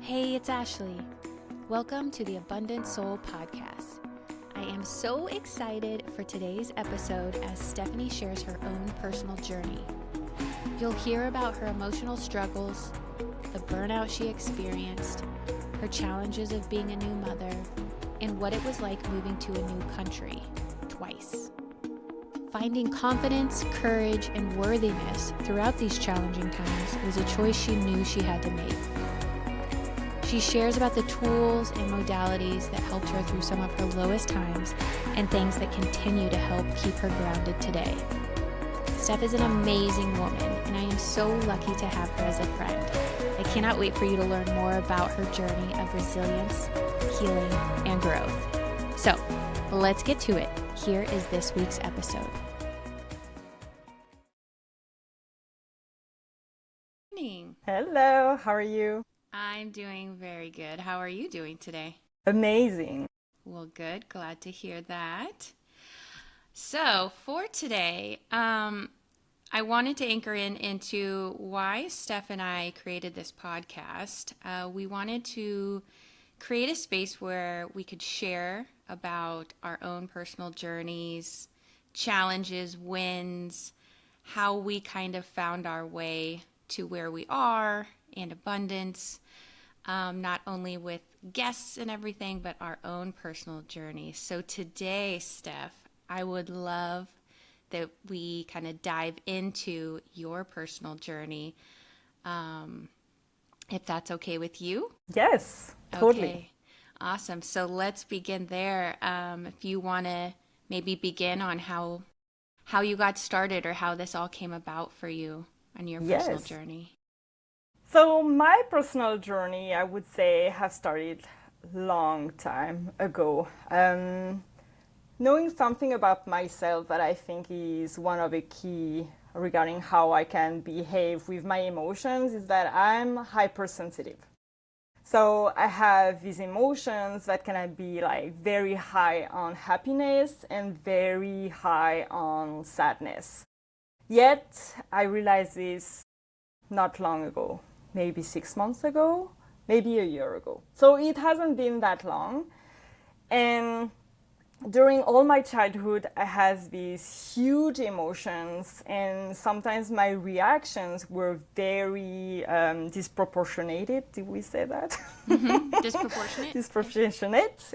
Hey, it's Ashley. Welcome to the Abundant Soul Podcast. I am so excited for today's episode as Stephanie shares her own personal journey. You'll hear about her emotional struggles, the burnout she experienced, her challenges of being a new mother, and what it was like moving to a new country twice. Finding confidence, courage, and worthiness throughout these challenging times was a choice she knew she had to make. She shares about the tools and modalities that helped her through some of her lowest times and things that continue to help keep her grounded today. Steph is an amazing woman, and I am so lucky to have her as a friend. I cannot wait for you to learn more about her journey of resilience, healing, and growth. So, let's get to it. Here is this week's episode. Good morning. Hello, how are you? I'm doing very good. How are you doing today? Amazing. Well, good. Glad to hear that. So for today, I wanted to anchor into why Steph and I created this podcast. We wanted to create a space where we could share about our own personal journeys, challenges, wins, how we kind of found our way to where we are and abundance, not only with guests and everything, but our own personal journey. So today, Steph, I would love that we kind of dive into your personal journey, if that's okay with you. Yes, totally. Okay, awesome. So let's begin there. If you want to maybe begin on how you got started or how this all came about for you on your personal journey. So my personal journey, I would say, has started long time ago. Knowing something about myself that I think is one of the key regarding how I can behave with my emotions is that I'm hypersensitive. So I have these emotions that can be like very high on happiness and very high on sadness. Yet I realized this not long ago. Maybe 6 months ago, maybe a year ago. So it hasn't been that long. And during all my childhood, I had these huge emotions, and sometimes my reactions were very disproportionate. Did we say that? Mm-hmm. Disproportionate. Disproportionate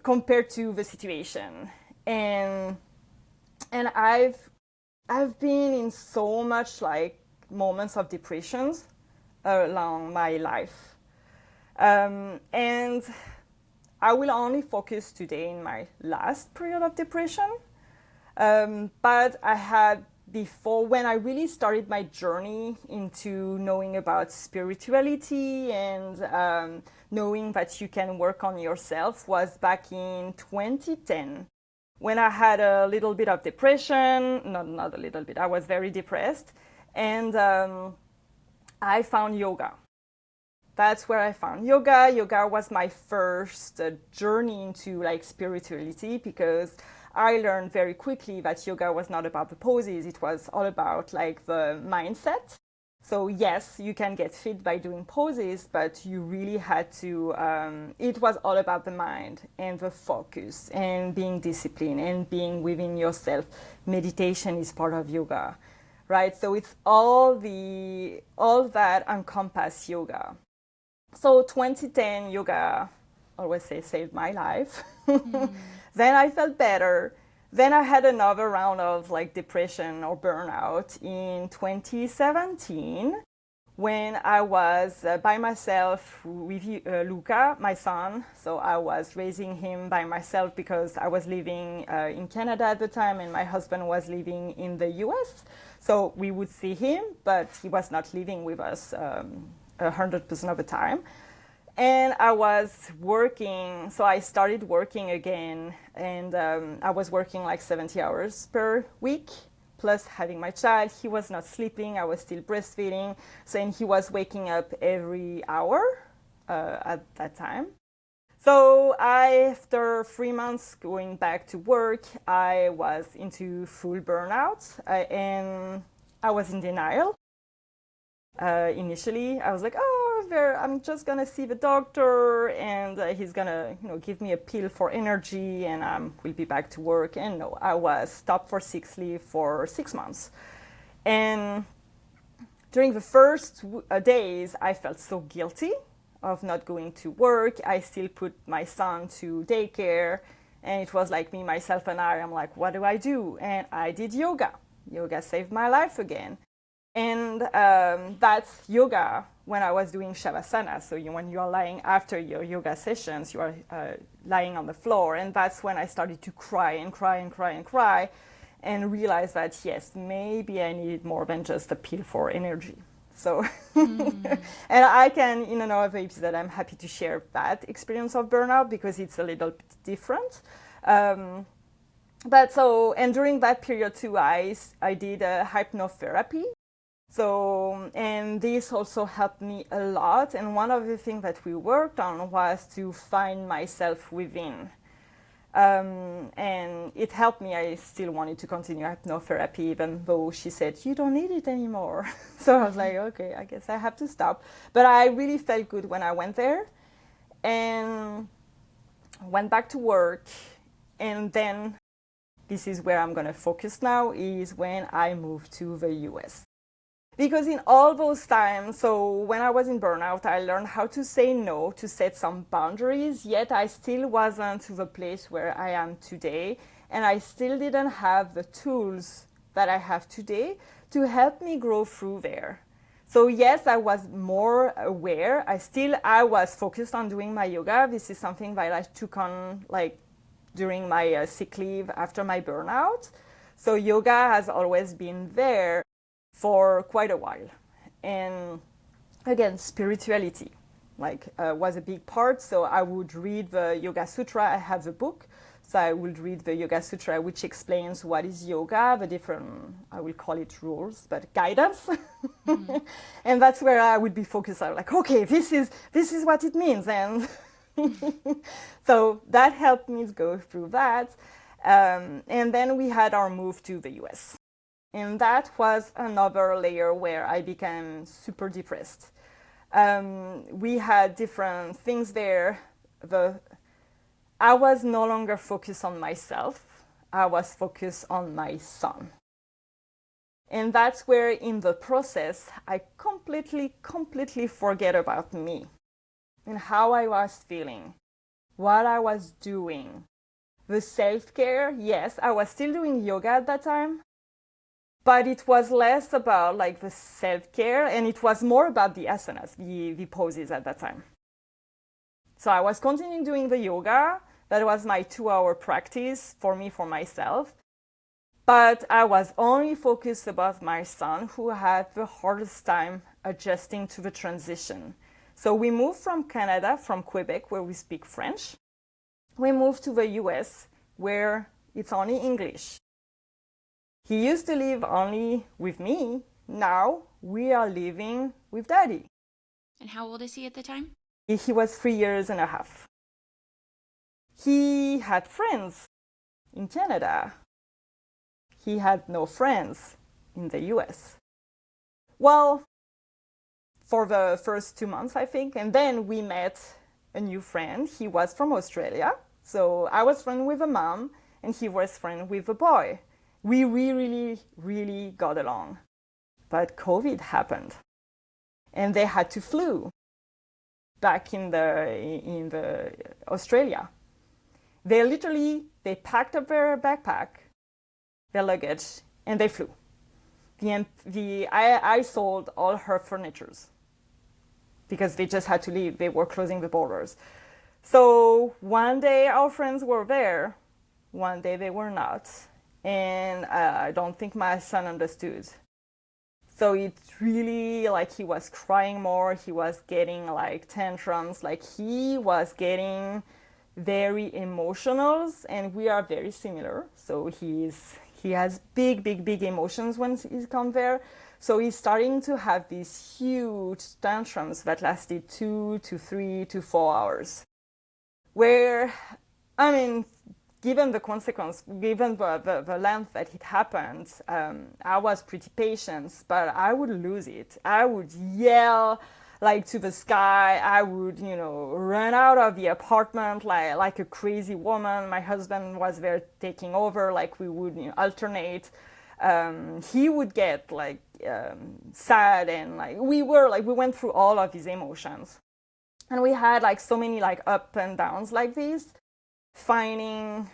compared to the situation. And I've been in so much like moments of depressions along my life. And I will only focus today in my last period of depression. But I had before, when I really started my journey into knowing about spirituality and knowing that you can work on yourself, was back in 2010. When I had a little bit of depression, not a little bit, I was very depressed. And I found yoga. That's where I found yoga. Yoga was my first journey into like spirituality, because I learned very quickly that yoga was not about the poses. It was all about like the mindset. So yes, you can get fit by doing poses, but you really had to, it was all about the mind and the focus and being disciplined and being within yourself. Meditation is part of yoga. Right, so it's all that encompass yoga. So 2010 yoga, I always say, saved my life. Then I felt better. Then I had another round of like depression or burnout in 2017, when I was by myself with Luca, my son. So I was raising him by myself because I was living in Canada at the time, and my husband was living in the US. So we would see him, but he was not living with us 100% of the time. And I was working, so I started working again, and I was working like 70 hours per week, plus having my child. He was not sleeping, I was still breastfeeding, so and he was waking up every hour at that time. So after 3 months going back to work, I was into full burnout, and I was in denial. Initially, I was like, I'm just gonna see the doctor, and he's gonna, give me a pill for energy, and we'll be back to work. And no, I was stopped for sick leave for 6 months. And during the first days, I felt so guilty of not going to work. I still put my son to daycare, and it was like me, myself, and I'm like, what do I do? And I did yoga. Yoga saved my life again. And that's yoga when I was doing Shavasana. So when you are lying after your yoga sessions, you are lying on the floor. And that's when I started to cry and cry and cry and cry, and realized that, yes, maybe I needed more than just a pill for energy. So, and I can, in another episode, I'm happy to share that experience of burnout because it's a little bit different. And during that period too, I did hypnotherapy. So, and this also helped me a lot. And one of the things that we worked on was to find myself within. And it helped me. I still wanted to continue hypnotherapy, even though she said, you don't need it anymore. So I was like, okay, I guess I have to stop. But I really felt good when I went there and went back to work. And then this is where I'm going to focus now, is when I moved to the US. Because in all those times, so when I was in burnout, I learned how to say no, to set some boundaries, yet I still wasn't to the place where I am today. And I still didn't have the tools that I have today to help me grow through there. So yes, I was more aware. I was focused on doing my yoga. This is something that I took on during my sick leave after my burnout. So yoga has always been there for quite a while. And again, spirituality was a big part. So I would read the Yoga Sutra. I have the book. So I would read the Yoga Sutra, which explains what is yoga, the different, I will call it rules, but guidance. Mm-hmm. And that's where I would be focused on, okay, this is what it means. And so that helped me go through that. And then we had our move to the US. And that was another layer where I became super depressed. We had different things there. I was no longer focused on myself. I was focused on my son. And that's where in the process, I completely forget about me and how I was feeling, what I was doing. The self-care, yes, I was still doing yoga at that time. But it was less about the self-care, and it was more about the asanas, the poses at that time. So I was continuing doing the yoga. That was my 2-hour practice for myself. But I was only focused about my son, who had the hardest time adjusting to the transition. So we moved from Canada, from Quebec, where we speak French. We moved to the US, where it's only English. He used to live only with me. Now we are living with Daddy. And how old is he at the time? He was 3 years and a half. He had friends in Canada. He had no friends in the US. Well, for the first 2 months, I think. And then we met a new friend. He was from Australia. So I was friends with a mom, and he was friends with a boy. We really got along. But COVID happened. And they had to fly back in the Australia. They packed up their backpack, their luggage, and they flew. I sold all her furnitures because they just had to leave. They were closing the borders. So one day our friends were there, one day they were not. And I don't think my son understood. So it's really he was crying more, he was getting tantrums, he was getting very emotional, and we are very similar. So he has big emotions when he's come there. So he's starting to have these huge tantrums that lasted 2 to 3 to 4 hours. where, I mean, given the consequence, given the length that it happened, I was pretty patient, but I would lose it. I would yell like to the sky. I would, run out of the apartment like a crazy woman. My husband was there taking over, like we would alternate. He would get sad, and we went through all of these emotions. And we had so many up and downs like this. Finding,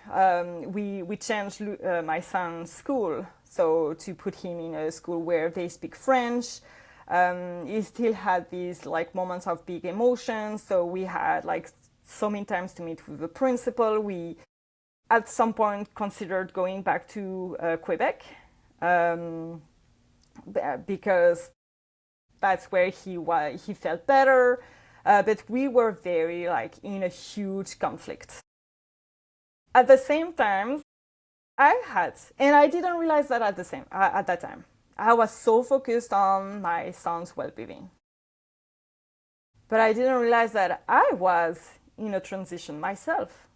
we changed my son's school, so to put him in a school where they speak French. He still had these moments of big emotions, so we had so many times to meet with the principal. We at some point considered going back to Quebec, because that's where he felt better, but we were very in a huge conflict. At the same time, and I didn't realize that at that time. I was so focused on my son's well-being. But I didn't realize that I was in a transition myself.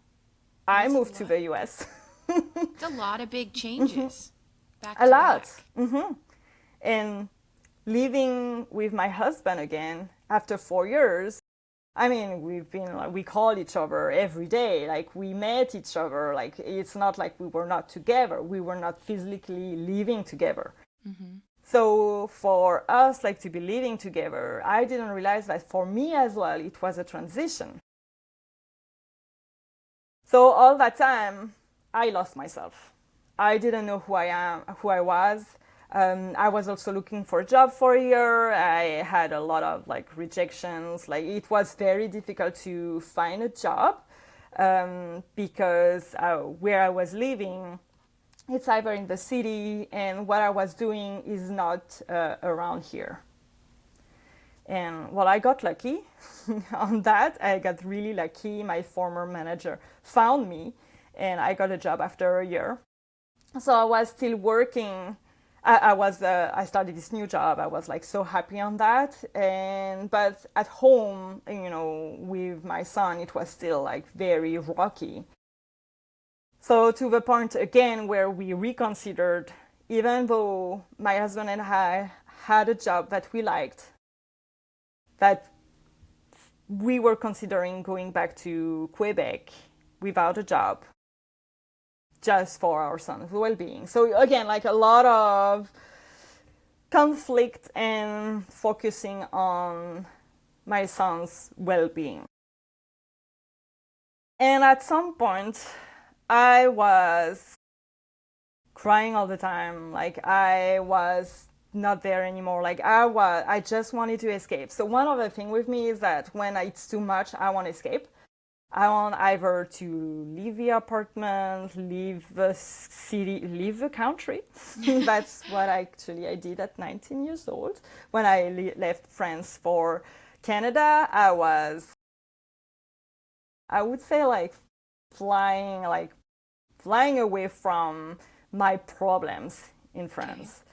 I moved to the US. It's a lot of big changes. Back to a lot. Back. And living with my husband again after 4 years, I mean, we call each other every day. We met each other. It's not like we were not together. We were not physically living together. Mm-hmm. So for us, to be living together, I didn't realize that for me as well, it was a transition. So all that time, I lost myself. I didn't know who I was. I was also looking for a job for a year. I had a lot of rejections. It was very difficult to find a job, because where I was living, it's either in the city, and what I was doing is not around here. And I got lucky on that. I got really lucky. My former manager found me, and I got a job after a year. So I was still working. I started this new job. I was so happy on that. But at home, with my son, it was still very rocky. So to the point again where we reconsidered, even though my husband and I had a job that we liked, that we were considering going back to Quebec without a job, just for our son's well-being. So again, a lot of conflict and focusing on my son's well-being. And at some point, I was crying all the time. I was not there anymore. I just wanted to escape. So one of the things with me is that when it's too much, I want to escape. I want either to leave the apartment, leave the city, leave the country. That's what I did at 19 years old. When I left France for Canada, I would say flying away from my problems in France.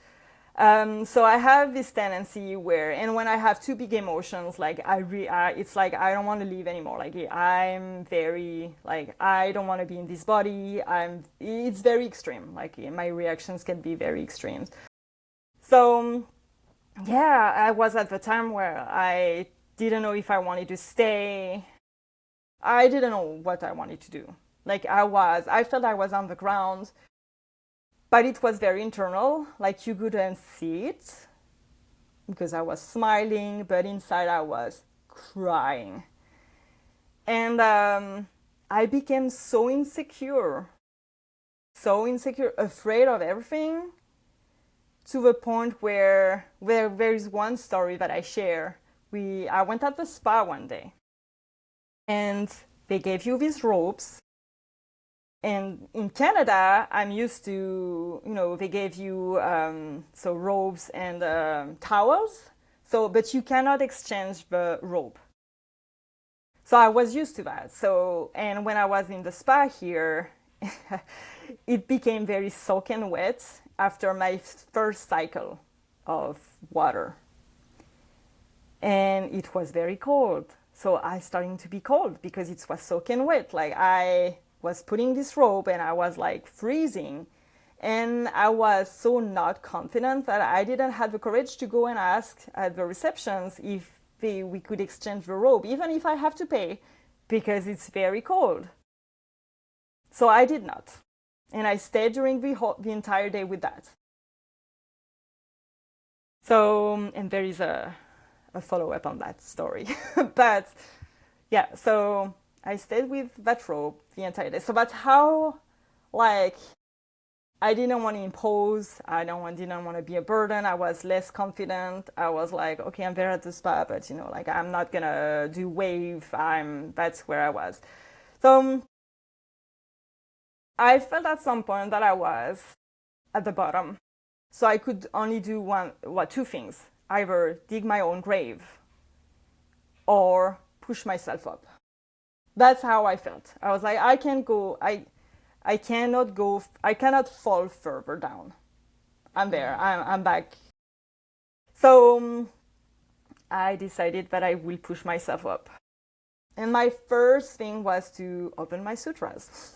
So I have this tendency where, and when I have too big emotions, it's I don't want to leave anymore. I'm very, I don't want to be in this body. It's very extreme. My reactions can be very extreme. So, yeah, I was at the time where I didn't know if I wanted to stay. I didn't know what I wanted to do. I felt I was on the ground. But it was very internal, you couldn't see it, because I was smiling, but inside I was crying. And I became so insecure, afraid of everything, to the point where there is one story that I share. I went at the spa one day, and they gave you these robes. And in Canada, I'm used to, they gave you robes and towels. But you cannot exchange the robe. So I was used to that. And when I was in the spa here, it became very soaking wet after my first cycle of water. And it was very cold. So I starting to be cold because it was soaking wet. Like I was putting this robe and I was like freezing. And I was so not confident that I didn't have the courage to go and ask at the receptions if we could exchange the robe, even if I have to pay, because it's very cold. So I did not. And I stayed during the entire day with that. So, and there is a follow-up on that story. But yeah, so I stayed with that robe the entire day. So that's how, like, I didn't want to impose. Didn't want to be a burden. I was less confident. I was like, okay, I'm there at the spa, but like I'm not gonna do wave. That's where I was. So I felt at some point that I was at the bottom. So I could only do two things: either dig my own grave, or push myself up. That's how I felt. I was like, I cannot fall further down. I'm there. I'm back. So I decided that I will push myself up. And my first thing was to open my sutras.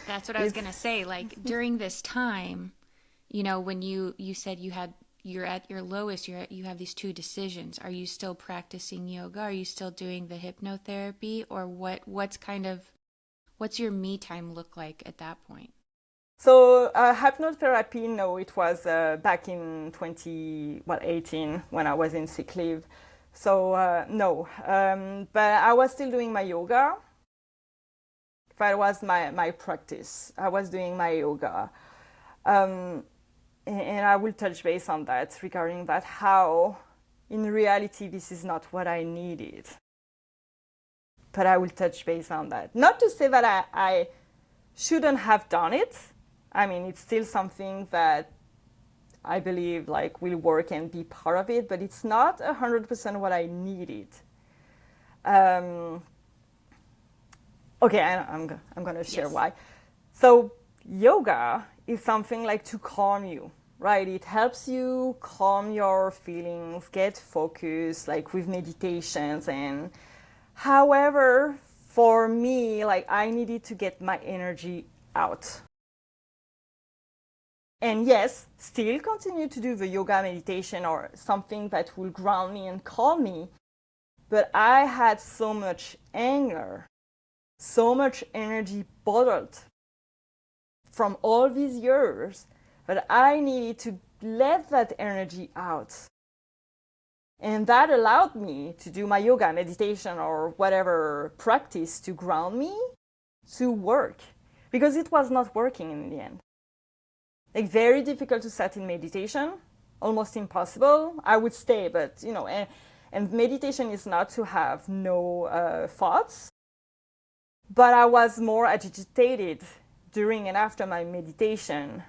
That's what I was going to say. Like during this time, when you said you're at your lowest, you have these two decisions. Are you still practicing yoga? Are you still doing the hypnotherapy? Or what's your me time look like at that point? So hypnotherapy, no, it was back in 2018 when I was in sick leave. So no, but I was still doing my yoga. That was my practice. I was doing my yoga. And I will touch base on that regarding that, how in reality this is not what I needed. But I will touch base on that. Not to say that I shouldn't have done it. I mean, it's still something that I believe like will work and be part of it, but it's not 100% what I needed. Okay, I'm going to share why. So yoga is something like to calm you, right? It helps you calm your feelings, get focused, like with meditations. And however, for me, like I needed to get my energy out. And yes, still continue to do the yoga meditation or something that will ground me and calm me. But I had so much anger, so much energy bottled from all these years that I needed to let that energy out. And that allowed me to do my yoga, meditation, or whatever practice to ground me to work, because it was not working in the end. Like very difficult to set in meditation, almost impossible. I would stay, but and meditation is not to have no thoughts. But I was more agitated during and after my meditation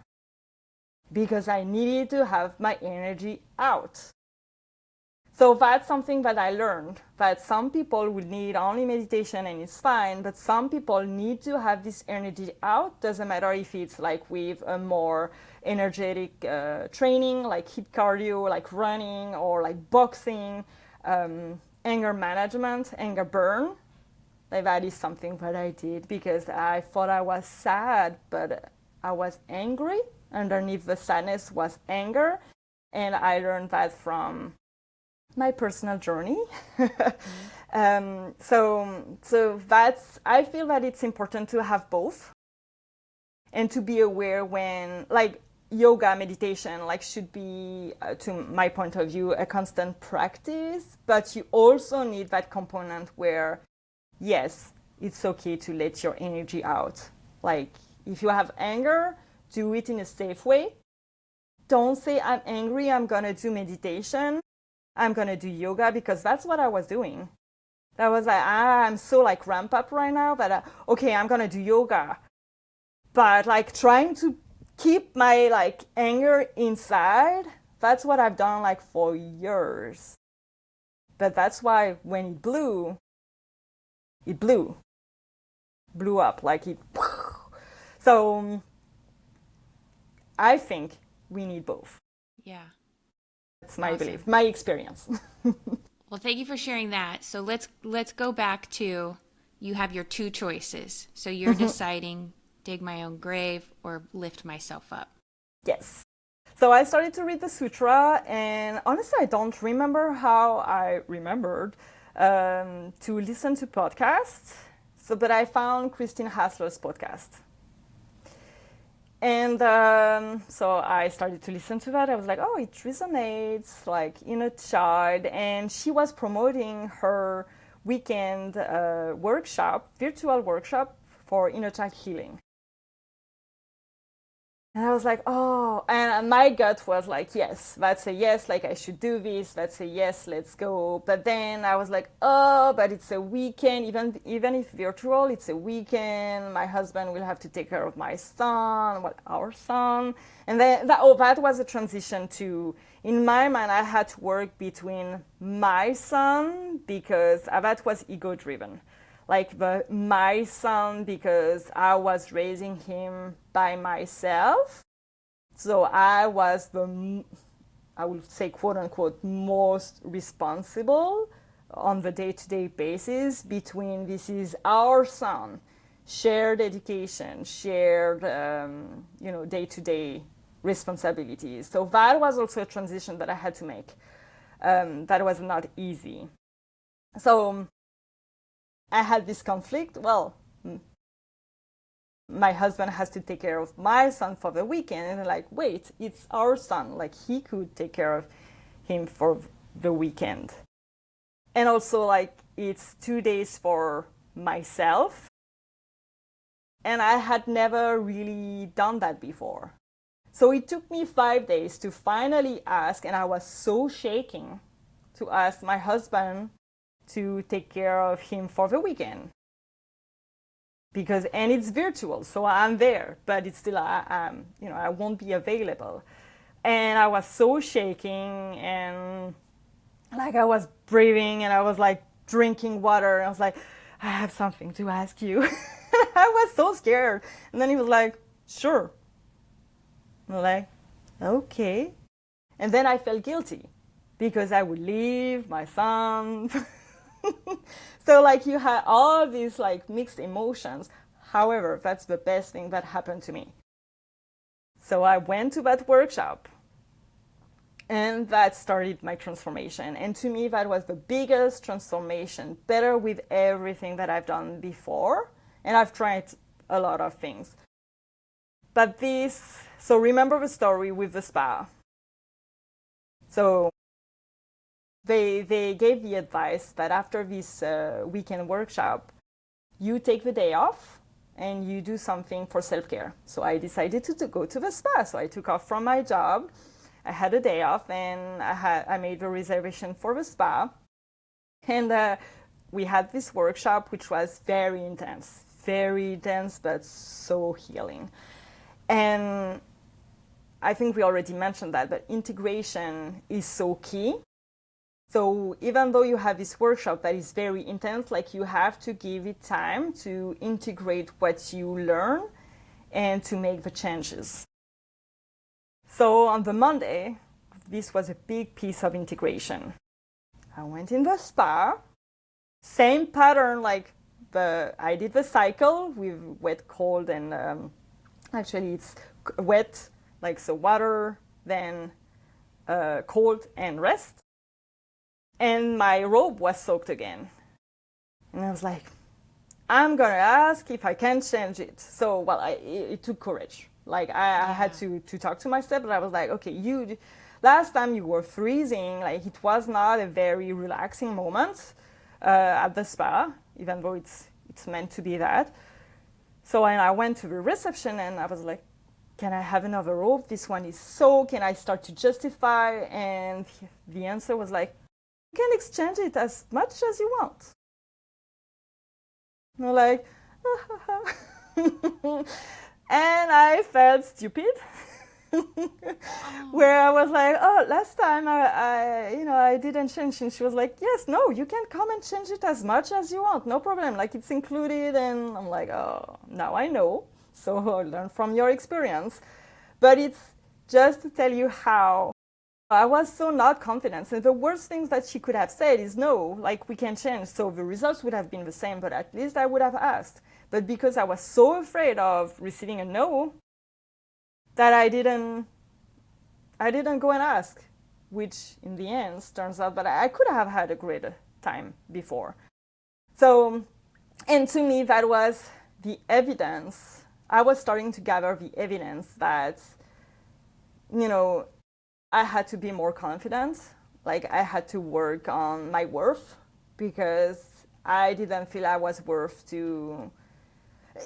because I needed to have my energy out. So that's something that I learned, that some people will need only meditation and it's fine, but some people need to have this energy out. Doesn't matter if it's like with a more energetic training, like HIIT cardio, like running, or like boxing, anger management, anger burn. Like that is something that I did because I thought I was sad, but I was angry. Underneath the sadness was anger. And I learned that from my personal journey. So that's, I feel that it's important to have both and to be aware when, like, yoga, meditation, like, should be, to my point of view, a constant practice, but you also need that component where, yes, it's okay to let your energy out. Like, if you have anger, do it in a safe way. Don't say, I'm angry, I'm gonna do meditation, I'm gonna do yoga, because that's what I was doing. That was like, I'm so like ramp up right now that, okay, I'm gonna do yoga. But like trying to keep my like anger inside, that's what I've done like for years. But that's why when it blew up, like it. So I think we need both. Yeah. That's my belief, my experience. Well, thank you for sharing that. So let's go back to, you have your two choices. So you're deciding dig my own grave or lift myself up. Yes. So I started to read the sutra, and honestly, I don't remember how I remembered to listen to podcasts. So, but I found Christine Hassler's podcast. And so I started to listen to that. I was like, oh, it resonates, like inner child. And she was promoting her weekend virtual workshop for inner child healing. And I was like, oh, and my gut was like, yes, that's a yes, like I should do this. That's a yes, let's go. But then I was like, oh, but it's a weekend. Even if virtual, it's a weekend. My husband will have to take care of my son, our son. And then that was a transition to, in my mind, I had to work between my son, because that was ego driven. Like my son, because I was raising him by myself. So I was I would say, quote unquote, most responsible on the day-to-day basis between this is our son, shared education, shared, day-to-day responsibilities. So that was also a transition that I had to make. That was not easy. So I had this conflict. Well, my husband has to take care of my son for the weekend. And like, wait, it's our son. Like, he could take care of him for the weekend. And also, like, it's 2 days for myself. And I had never really done that before. So it took me 5 days to finally ask, and I was so shaking to ask my husband to take care of him for the weekend, and it's virtual, so I'm there, but it's still I won't be available. And I was so shaking, and like I was breathing, and I was like drinking water, and I was like, I have something to ask you. I was so scared. And then he was like, sure. And I'm like, okay. And then I felt guilty because I would leave my son. So like you had all these like mixed emotions. However, that's the best thing that happened to me. So I went to that workshop, and that started my transformation. And to me, that was the biggest transformation, better with everything that I've done before. And I've tried a lot of things. But so remember the story with the spa. So they gave the advice that after this weekend workshop, you take the day off and you do something for self-care. So I decided to go to the spa. So I took off from my job. I had a day off, and I made the reservation for the spa. And we had this workshop, which was very intense, but so healing. And I think we already mentioned that, but integration is so key. So even though you have this workshop that is very intense, like you have to give it time to integrate what you learn and to make the changes. So on the Monday, this was a big piece of integration. I went in the spa, same pattern, like I did the cycle with wet, cold, and actually it's wet, like so water, then cold and rest. And my robe was soaked again. And I was like, I'm going to ask if I can change it. So, well, it took courage. Like, I had to talk to myself, but I was like, okay, last time you were freezing, like, it was not a very relaxing moment at the spa, even though it's meant to be that. So I went to the reception, and I was like, can I have another robe? This one is soaked. Can I start to justify? And the answer was like, you can exchange it as much as you want. And I'm like, and I felt stupid. Where I was like, oh, last time I didn't change. And she was like, yes, no, you can come and change it as much as you want. No problem. Like, it's included. And I'm like, oh, now I know. So learn from your experience. But it's just to tell you how I was so not confident. And the worst things that she could have said is no, like we can change. So the results would have been the same, but at least I would have asked. But because I was so afraid of receiving a no, that I didn't go and ask, which in the end turns out that I could have had a greater time before. So, and to me, that was the evidence. I was starting to gather the evidence that, I had to be more confident. Like I had to work on my worth because I didn't feel I was worth to.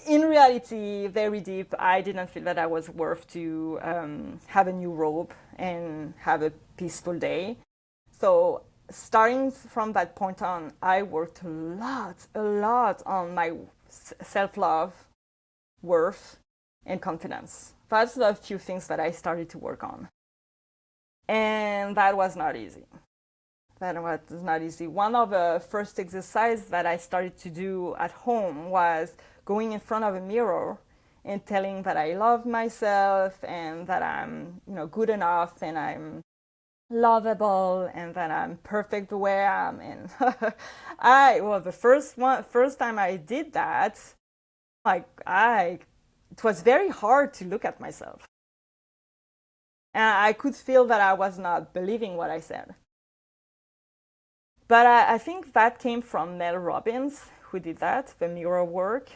In reality, very deep, I didn't feel that I was worth to have a new robe and have a peaceful day. So starting from that point on, I worked a lot on my self-love, worth, and confidence. That's the few things that I started to work on. And that was not easy. One of the first exercises that I started to do at home was going in front of a mirror and telling that I love myself and that I'm, good enough and I'm lovable and that I'm perfect the way I am. And the first time I did that, it was very hard to look at myself. And I could feel that I was not believing what I said. But I think that came from Mel Robbins, who did that, the mirror work,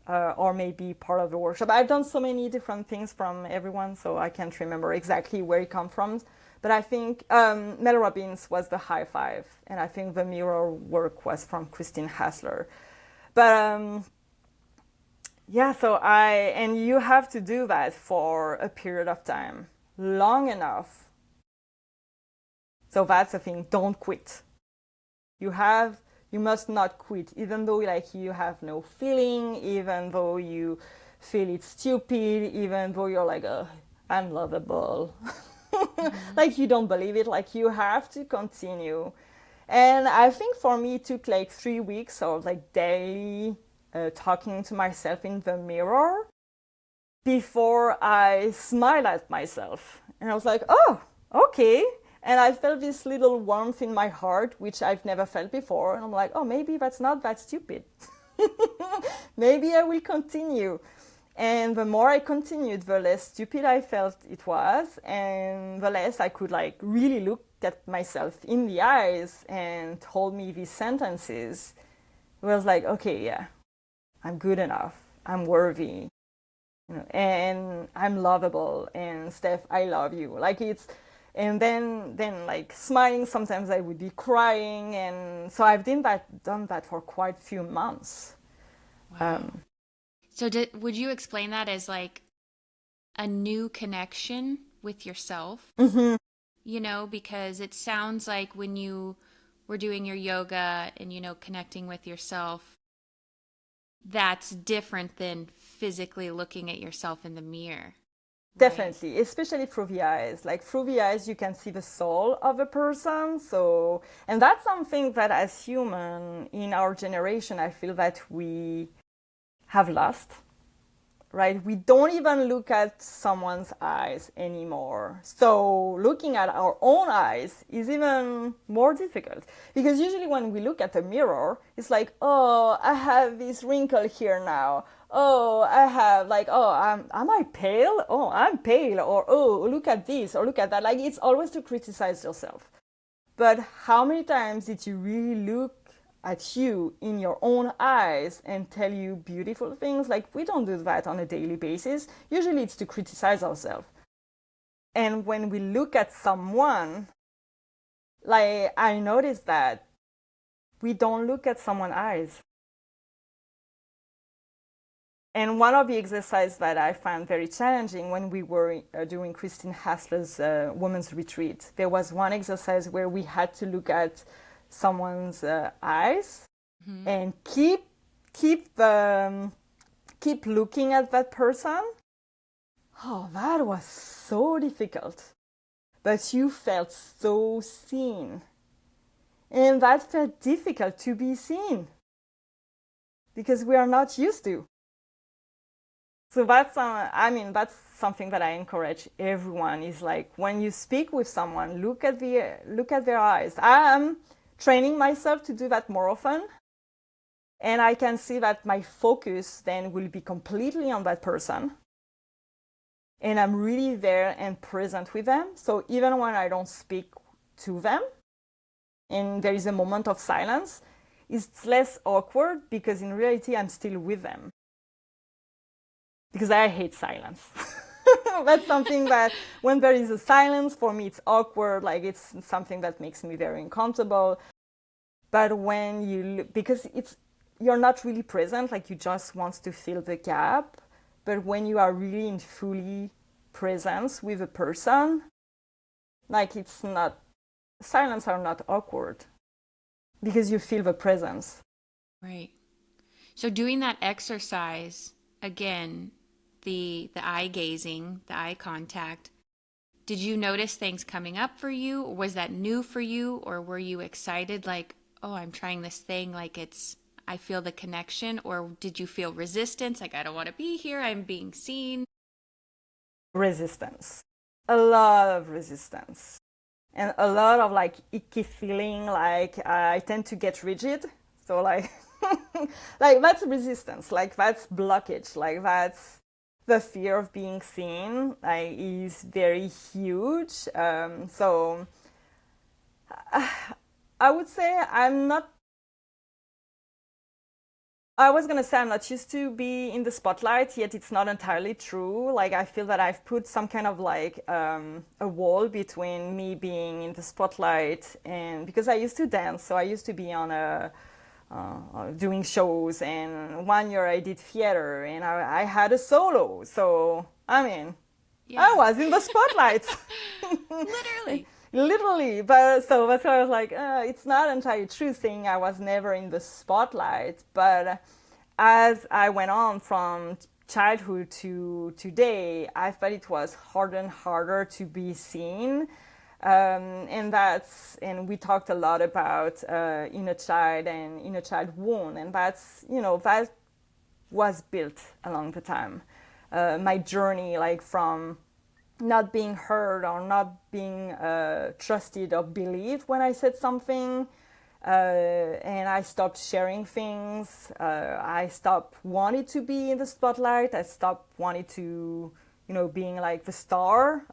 or maybe part of the workshop. I've done so many different things from everyone, so I can't remember exactly where it comes from. But I think Mel Robbins was the high five, and I think the mirror work was from Christine Hassler. But and you have to do that for a period of time, long enough. So that's the thing, don't quit. You must not quit, even though you have no feeling, even though you feel it's stupid, even though you're like, I'm lovable. Mm-hmm. You don't believe it, you have to continue. And I think for me it took 3 weeks of daily talking to myself in the mirror before I smiled at myself. And I was like, oh, okay. And I felt this little warmth in my heart, which I've never felt before. And I'm like, oh, maybe that's not that stupid. Maybe I will continue. And the more I continued, the less stupid I felt it was. And the less I could really look at myself in the eyes and told me these sentences. It was like, okay, yeah, I'm good enough. I'm worthy. And I'm lovable. And Steph, I love you. And then smiling, sometimes I would be crying. And so I've done that for quite a few months. Wow. So would you explain that as a new connection with yourself? Mm-hmm. Because it sounds like when you were doing your yoga and, connecting with yourself, that's different than physically looking at yourself in the mirror. Definitely, right? Especially through the eyes. Through the eyes, you can see the soul of a person. So, and that's something that as human in our generation, I feel that we have lost, right? We don't even look at someone's eyes anymore. So looking at our own eyes is even more difficult because usually when we look at the mirror, it's like, oh, I have this wrinkle here now. Oh, I have am I pale? Oh, I'm pale. Or, oh, look at this or look at that. It's always to criticize yourself. But how many times did you really look at you in your own eyes and tell you beautiful things? We don't do that on a daily basis. Usually it's to criticize ourselves. And when we look at someone, I noticed that we don't look at someone's eyes. And one of the exercises that I found very challenging when we were doing Christine Hassler's women's retreat, there was one exercise where we had to look at someone's eyes mm-hmm. and keep looking at that person. Oh, that was so difficult. But you felt so seen. And that felt difficult to be seen because we are not used to. So that's something that I encourage everyone is like when you speak with someone, look at their eyes. I am training myself to do that more often. And I can see that my focus then will be completely on that person. And I'm really there and present with them. So even when I don't speak to them and there is a moment of silence, it's less awkward because in reality I'm still with them. Because I hate silence. That's something that when there is a silence, for me it's awkward, like it's something that makes me very uncomfortable. But when because you're not really present, like you just want to fill the gap. But when you are really in fully presence with a person, like silence are not awkward because you feel the presence. Right. So doing that exercise, again, the eye gazing, the eye contact, did you notice things coming up for you? Was that new for you? Or were you excited like, oh, I'm trying this thing, like I feel the connection? Or did you feel resistance? Like, I don't want to be here. I'm being seen. Resistance. A lot of resistance. And a lot of like icky feeling, like I tend to get rigid. So like, like that's resistance, like that's blockage, like that's the fear of being seen, like is very huge. So I would say I was gonna say I'm not used to be in the spotlight, yet it's not entirely true. Like I feel that I've put some kind of like a wall between me being in the spotlight and because I used to dance, so I used to be on doing shows, and one year I did theater and I had a solo. So I mean, yeah. I was in the spotlight. Literally, but so that's why I was like, it's not entirely true saying I was never in the spotlight. But as I went on from childhood to today, I felt it was harder and harder to be seen. And we talked a lot about inner child and inner child wound, and that's, that was built along the time. My journey, like from not being heard or not being trusted or believed when I said something, and I stopped sharing things. I stopped wanting to be in the spotlight. I stopped wanting to, being like the star.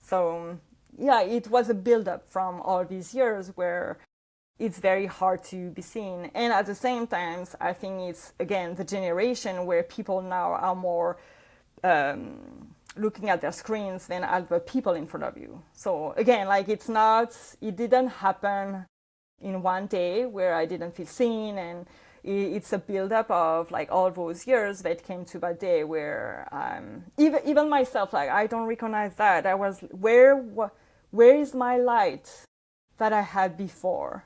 So yeah, it was a build-up from all these years where it's very hard to be seen. And at the same time, I think it's, again, the generation where people now are more looking at their screens than at the people in front of you. So again, like it didn't happen in one day where I didn't feel seen, and it's a build-up of like all those years that came to that day where even myself, like I don't recognize that. I was, where is my light that I had before?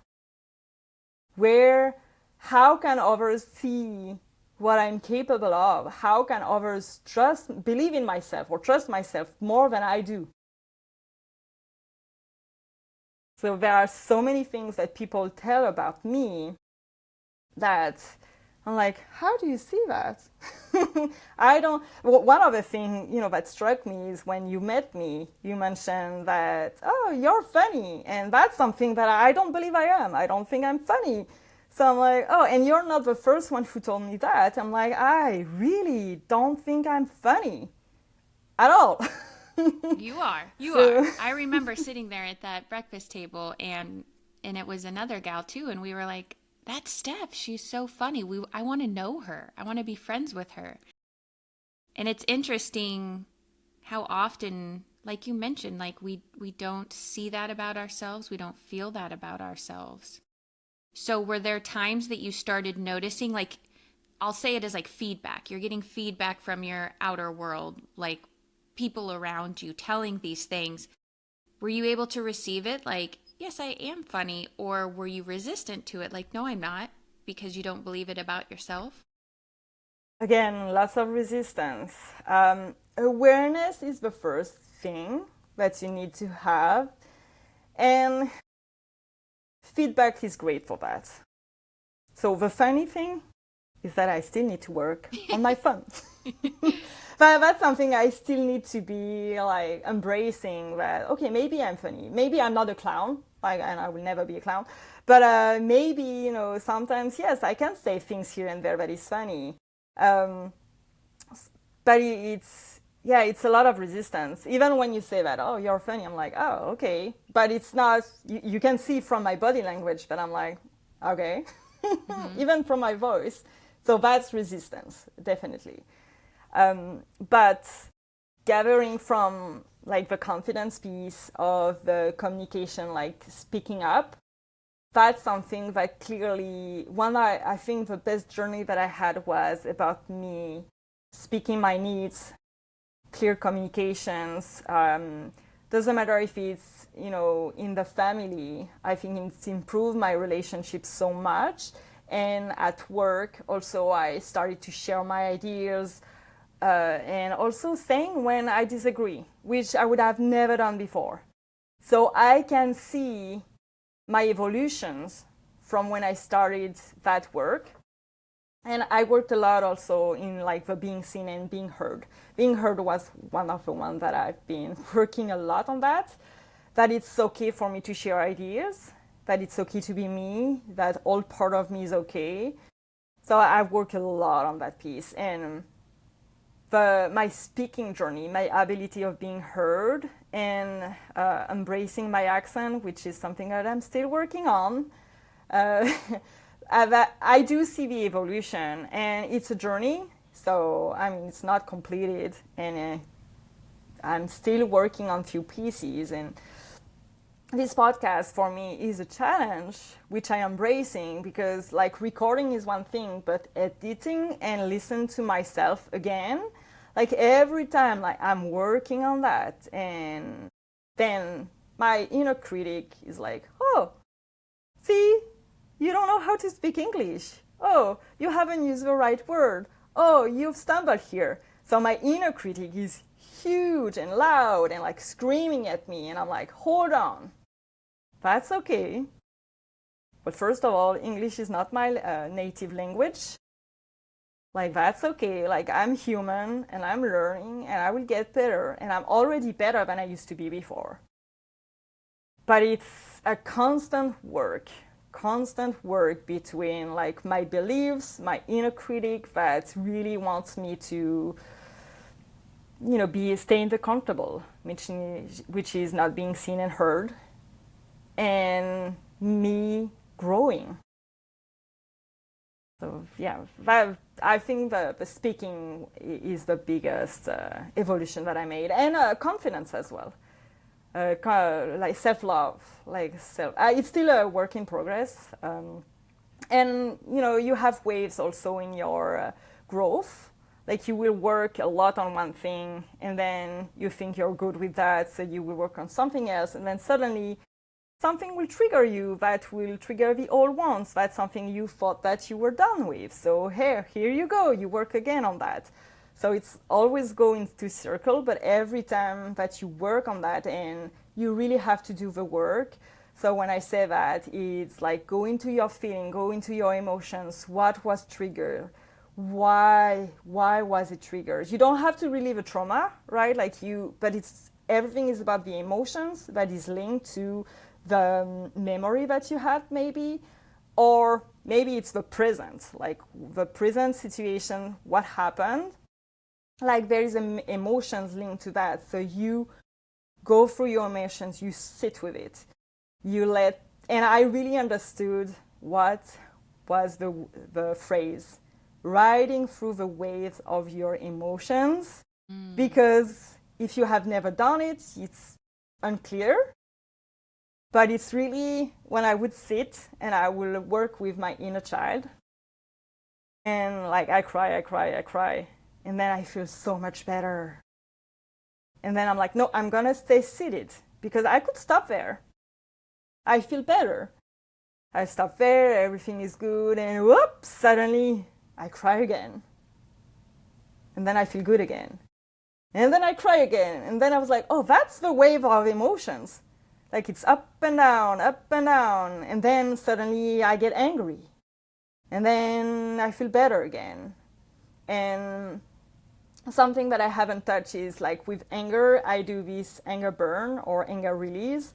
How can others see what I'm capable of? How can others believe in myself or trust myself more than I do? So there are so many things that people tell about me that I'm like, how do you see that? One of the things, that struck me is when you met me, you mentioned that, oh, you're funny. And that's something that I don't believe I am. I don't think I'm funny. So I'm like, oh, and you're not the first one who told me that. I'm like, I really don't think I'm funny at all. You are. You are. I remember sitting there at that breakfast table, and it was another gal too, and we were like, that's Steph. She's so funny. I want to know her. I want to be friends with her. And it's interesting how often, like you mentioned, like we don't see that about ourselves. We don't feel that about ourselves. So were there times that you started noticing, like, I'll say it as like feedback. You're getting feedback from your outer world, like people around you telling these things. Were you able to receive it? Like, yes, I am funny. Or were you resistant to it? Like, no, I'm not, because you don't believe it about yourself? Again, lots of resistance. Awareness is the first thing that you need to have. And feedback is great for that. So the funny thing is that I still need to work on my fun. But that's something I still need to be like embracing that, okay, maybe I'm funny. Maybe I'm not a clown, like, and I will never be a clown. But maybe, sometimes, yes, I can say things here and there that is funny. Um, but it's a lot of resistance. Even when you say that, oh, you're funny, I'm like, oh, okay. But it's not, you can see from my body language that I'm like, okay. Even from my voice. So that's resistance, definitely. But gathering from like the confidence piece of the communication, like speaking up, that's something that clearly, I think the best journey that I had was about me speaking my needs, clear communications. Doesn't matter if it's, in the family. I think it's improved my relationship so much. And at work, also, I started to share my ideas and also saying when I disagree, which I would have never done before. So I can see my evolutions from when I started that work. And I worked a lot also in like the being seen and being heard. Being heard was one of the ones that I've been working a lot on that it's okay for me to share ideas, that it's okay to be me, that all part of me is okay. So I've worked a lot on that piece. And my speaking journey, my ability of being heard and embracing my accent, which is something that I'm still working on. I do see the evolution, and it's a journey. So I mean, it's not completed, and I'm still working on few pieces. And this podcast for me is a challenge, which I am embracing, because like recording is one thing, but editing and listen to myself again, like every time, like I'm working on that, and then my inner critic is like, oh, see, you don't know how to speak English. Oh, you haven't used the right word. Oh, you've stumbled here. So my inner critic is huge and loud and like screaming at me, and I'm like, hold on. That's okay. But first of all, English is not my native language. Like, that's okay. Like, I'm human and I'm learning and I will get better. And I'm already better than I used to be before. But it's a constant work between like my beliefs, my inner critic that really wants me to, stay in the comfortable, which is not being seen and heard, and me growing. So yeah, I think the speaking is the biggest evolution that I made, and confidence as well. Like self-love, it's still a work in progress. And you have waves also in your growth. Like you will work a lot on one thing, and then you think you're good with that, so you will work on something else, and then suddenly something will trigger you that will trigger the old ones. That's something you thought that you were done with. So here you go, you work again on that. So it's always going to circle, but every time that you work on that, and you really have to do the work. So when I say that, it's like go into your feeling, go into your emotions. What was triggered? Why was it triggered? You don't have to relieve a trauma, right? But everything is about the emotions that is linked to the memory that you have, maybe, or maybe it's the present, like the present situation, what happened. Like there is emotions linked to that. So you go through your emotions, you sit with it, and I really understood what was the phrase, riding through the waves of your emotions, because if you have never done it, it's unclear. But it's really when I would sit and I will work with my inner child, and like I cry. And then I feel so much better. And then I'm like, no, I'm going to stay seated because I could stop there. I feel better. I stop there, everything is good, and whoops, suddenly I cry again. And then I feel good again. And then I cry again. And then I was like, oh, that's the wave of emotions. Like it's up and down. And then suddenly I get angry. And then I feel better again. And Something that I haven't touched is like with anger, I do this anger burn or anger release.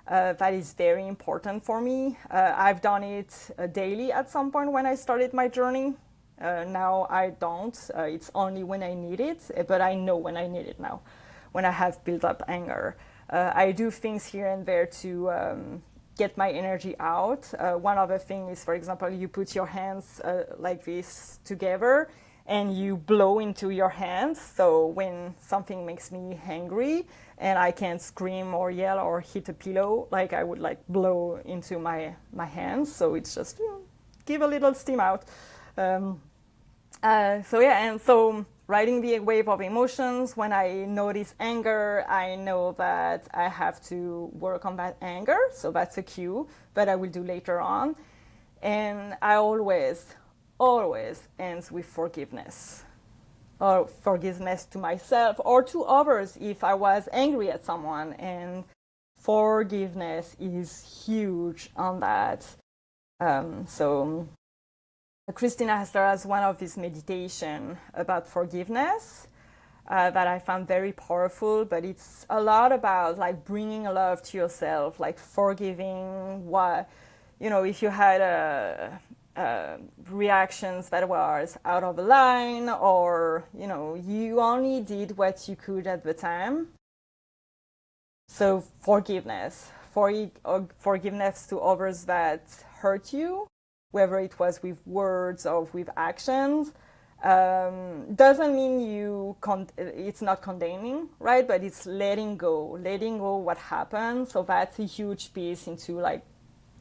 That is very important for me. I've done it daily at some point when I started my journey. Now I don't. It's only when I need it, but I know when I need it now, when I have built up anger. I do things here and there to get my energy out. One other thing is, for example, you put your hands like this together and you blow into your hands. So when something makes me angry and I can't scream or yell or hit a pillow, like I would like blow into my hands. So it's just give a little steam out. So yeah, and so riding the wave of emotions, when I notice anger, I know that I have to work on that anger. So that's a cue that I will do later on. And I always ends with forgiveness. Or forgiveness to myself or to others if I was angry at someone. And forgiveness is huge on that. So Christina Hessler has one of his meditation about forgiveness that I found very powerful, but it's a lot about like bringing love to yourself, like forgiving what, if you had reactions that was out of line or, you only did what you could at the time. So forgiveness to others that hurt you, whether it was with words or with actions, doesn't mean it's not condemning, right? But it's letting go what happened. So that's a huge piece into like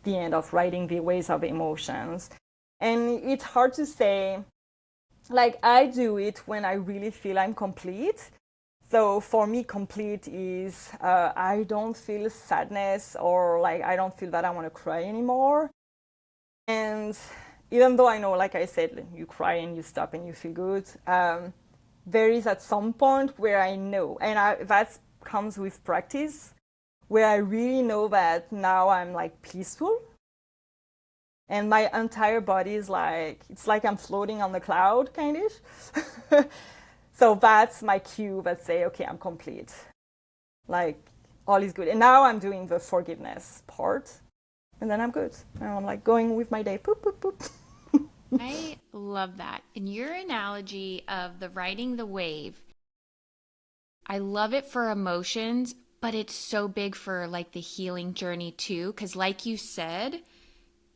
the end of writing the waves of emotions. And it's hard to say, like I do it when I really feel I'm complete. So for me, complete is I don't feel sadness or like I don't feel that I want to cry anymore. And even though I know, like I said, you cry and you stop and you feel good, there is at some point where I know, and that comes with practice, where I really know that now I'm like peaceful. And my entire body is like, it's like I'm floating on the cloud, kind of. So that's my cue that say, okay, I'm complete. Like all is good. And now I'm doing the forgiveness part. And then I'm good. And I'm like going with my day. Poop, poop, poop. I love that. And your analogy of the riding the wave, I love it for emotions, but it's so big for like the healing journey too. Because like you said,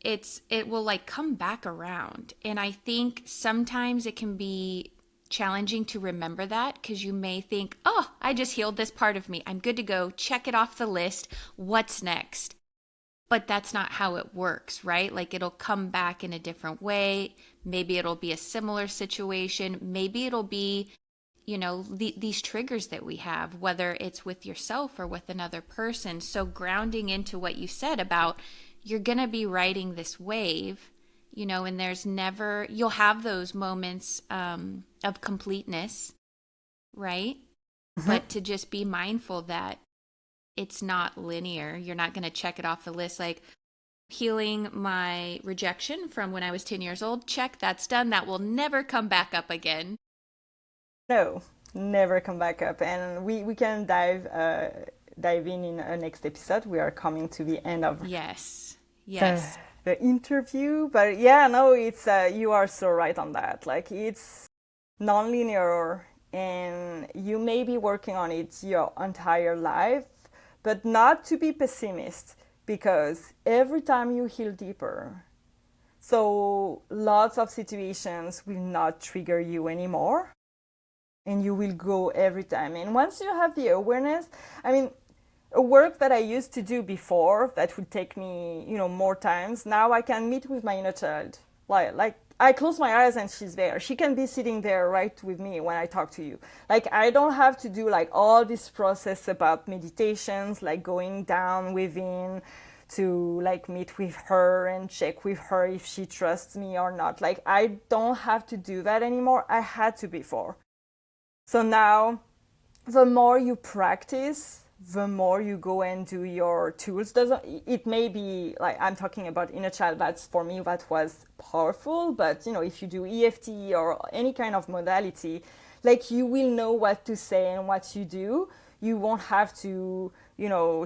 it will like come back around. And I think sometimes it can be challenging to remember that because you may think, oh, I just healed this part of me. I'm good to go. Check it off the list. What's next? But that's not how it works, right? Like it'll come back in a different way. Maybe it'll be a similar situation. Maybe it'll be, these triggers that we have, whether it's with yourself or with another person. So grounding into what you said about you're going to be riding this wave, and you'll have those moments of completeness, right? Mm-hmm. But to just be mindful that it's not linear. You're not going to check it off the list like healing my rejection from when I was 10 years old. Check, that's done. That will never come back up again. No, never come back up. And we can dive in a next episode. We are coming to the end of yes the interview. But yeah, no, it's you are so right on that. Like it's non-linear and you may be working on it your entire life. But not to be pessimist, because every time you heal deeper, so lots of situations will not trigger you anymore, and you will go every time. And once you have the awareness, a work that I used to do before that would take me, more times, now I can meet with my inner child. Like I close my eyes and she's there. She can be sitting there right with me when I talk to you. Like I don't have to do like all this process about meditations, like going down within to like meet with her and check with her if she trusts me or not. Like I don't have to do that anymore. I had to before. So now the more you practice, the more you go and do your tools. It may be like I'm talking about inner child, that's for me that was powerful, but if you do EFT or any kind of modality, Like, you will know what to say and what to do. You won't have to,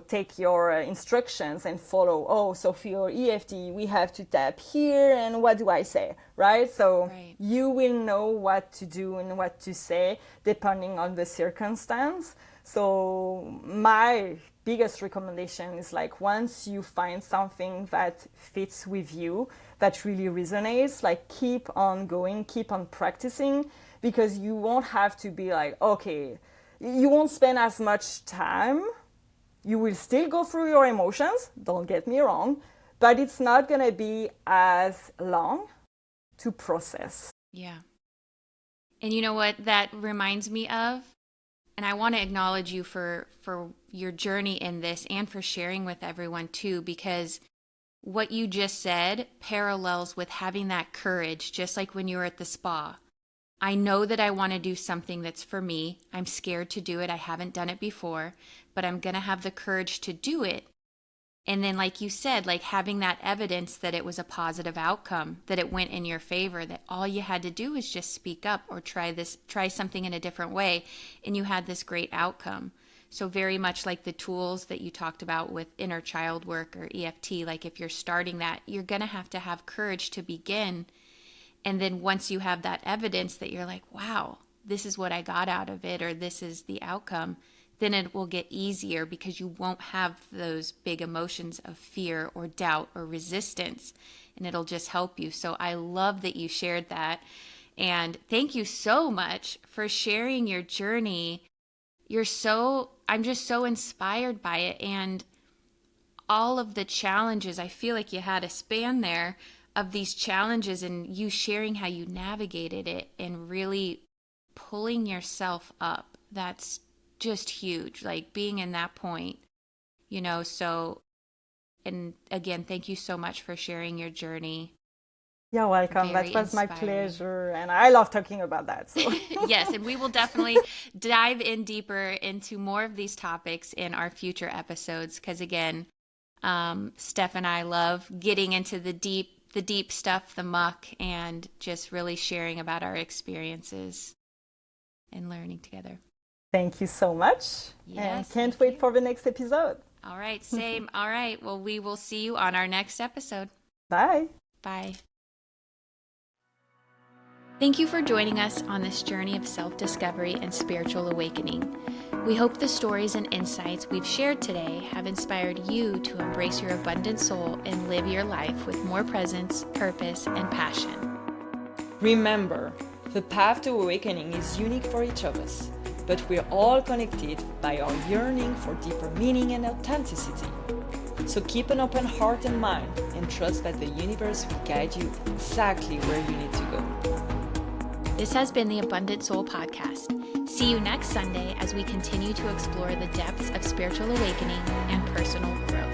take your instructions and follow, oh, so for your EFT, we have to tap here, and what do I say, right? So you will know what to do and what to say depending on the circumstance. So my biggest recommendation is, like, once you find something that fits with you, that really resonates, like, keep on going, keep on practicing, because you won't have to be like, okay, you won't spend as much time. You will still go through your emotions, don't get me wrong, but it's not going to be as long to process. Yeah. And you know what that reminds me of? And I want to acknowledge you for your journey in this and for sharing with everyone too, because what you just said parallels with having that courage, just like when you were at the spa. I know that I want to do something that's for me. I'm scared to do it. I haven't done it before, but I'm going to have the courage to do it. And then, like you said, like having that evidence that it was a positive outcome, that it went in your favor, that all you had to do was just speak up or try something in a different way, and you had this great outcome. So very much like the tools that you talked about with inner child work or EFT, like if you're starting that, you're going to have courage to begin. And then once you have that evidence that you're like, wow, this is what I got out of it, or this is the outcome, then it will get easier because you won't have those big emotions of fear or doubt or resistance, and it'll just help you. So I love that you shared that. And thank you so much for sharing your journey. I'm just so inspired by it. And all of the challenges, I feel like you had a span there of these challenges, and you sharing how you navigated it and really pulling yourself up. That's just huge, like being in that point, so, and again, thank you so much for sharing your journey. You're welcome. That was my pleasure, and I love talking about that. So. Yes, and we will definitely dive in deeper into more of these topics in our future episodes, because again, Steph and I love getting into the deep stuff, the muck, and just really sharing about our experiences and learning together. Thank you so much. Yes, and can't wait for the next episode. All right, same. All right, well, we will see you on our next episode. Bye. Bye. Thank you for joining us on this journey of self-discovery and spiritual awakening. We hope the stories and insights we've shared today have inspired you to embrace your abundant soul and live your life with more presence, purpose, and passion. Remember, the path to awakening is unique for each of us, but we're all connected by our yearning for deeper meaning and authenticity. So keep an open heart and mind, and trust that the universe will guide you exactly where you need to go. This has been the Abundant Soul Podcast. See you next Sunday as we continue to explore the depths of spiritual awakening and personal growth.